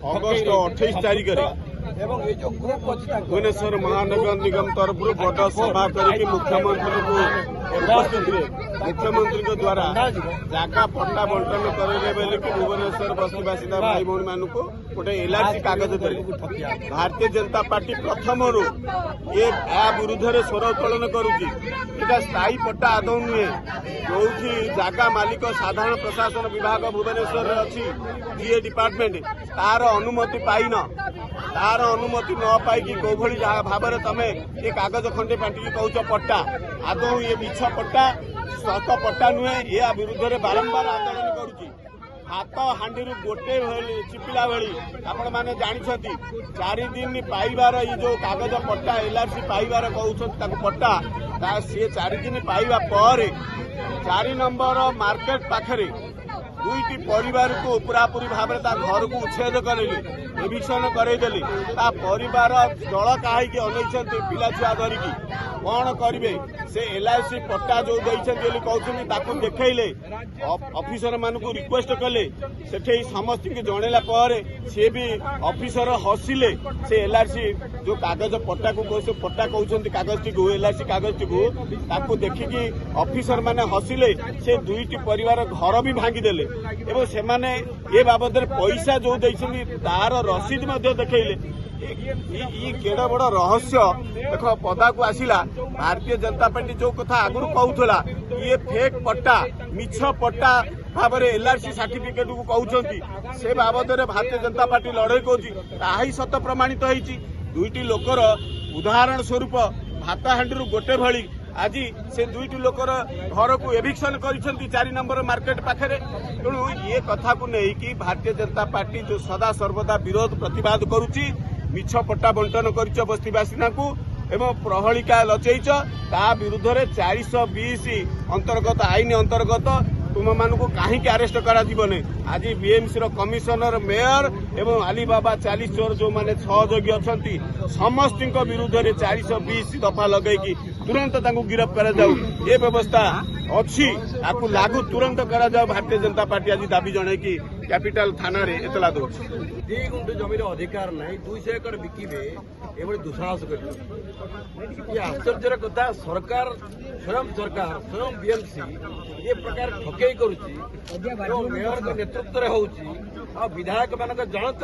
August 28 तारीख भुवनेश्वर महानगर निगम तरफ बड़ सभा कर मुख्यमंत्री को उपस्थित मुख्यमंत्री द्वारा जगह पट्टा बंटन करेंगे बोले कि भुवनेश्वर बस्ती बासिंदा भाई भौणी मान गोटे एलआरसी कागज देले। भारतीय जनता पार्टी प्रथम ये विरुद्ध में स्वर उत्तोलन करुच्ची। स्थायी पट्टा आदौ नुहे जो जगह मालिक साधारण प्रशासन विभाग भुवनेश्वर अच्छी जीए डिपार्टमेंट तार अनुमति पाइन तार अनुमति न पाई कौ भाव में तमें ये कागज खंडे बांटिकी कहूच पट्टा आदौ ये मिछ पट्टा सत पट्टा नुहे या विरुद्ध में बारंबार आंदोलन करुच्ची। हाथ हांडी गोटे चिपिला भली आपण मैंने जानते 4 दिन पाइबार ये जो कागज पट्टा एलआरसी पाइबार कहते पट्टा सी 4 दिन पाइबा पर 4 नंबर मार्केट पाखरे दुईटी परिवार को पूरापूरी भाव में घर को उच्छेद करेले एविक्शन करदेले परिवार दल कहीं अनैछन्ति पिला छुआ धरिकी कौन करेंगे से एलआईसी पट्टा जो देते कहते देखले ऑफिसर मान को रिक्वेस्ट कले से समस्त जनला सी भी ऑफिसर हसिले से एलआरसी जो कागज पट्टा को पट्टा कहते कागज टी एलआईसी कागज टी देखिकी ऑफिसर माने हसिले से दुईटी परिवार घर भी भांगीदेले एवं से माने ये बाबद पैसा जो देइछन्ति तार रसीद देखले। ये केड़ा बड़ रहस्य देख पदा को आसिला भारतीय जनता पार्टी जो कथा आगुरी कहूला ये फेक पट्टा मिछ पट्टा भाव में एलआरसी सर्टिफिकेट को कहते से बाबद भारतीय जनता पार्टी लड़ाई कही सत प्रमाणित होती। दुईटी लोकर उदाहरण स्वरूप भाताहांडी गोटे भली आज से दुईटी लोकर घर को एविक्शन कर 4 नंबर मार्केट पाखे तेणु ये कथा को लेकिन भारतीय जनता पार्टी जो सदा सर्वदा विरोध प्रतिवाद करुच्ची मिछ पट्टा बंटन कर बस्ती बासिंदा को एवं प्रहलिका लचेच ता विरुद्ध में 420 अंतर्गत आईन अंतर्गत तुम मान को कहीं अरेस्ट करा आज बीएमसी कमिशनर मेयर एवं अलीबाबा 40 चोर जो माने सहयोगी अच्छा समस्त विरुद्ध में 420 दफा लगे तुरंत गिरफ्त करा जाऊ ये व्यवस्था अच्छी आपको लागू तुरंत करा जाऊ। भारतीय जनता पार्टी आज दाबी जन की कैपिटल थाना रे एतला दो 2 गुंठ जमीन अधिकार नहीं 200 एकड़ बिकिबे ये दुस्साहस कर आश्चर्य कथा सरकार स्वयं बीएमसी ये प्रकार ठकई करुच्ची मेयर नेतृत्व में विधायक मान जनत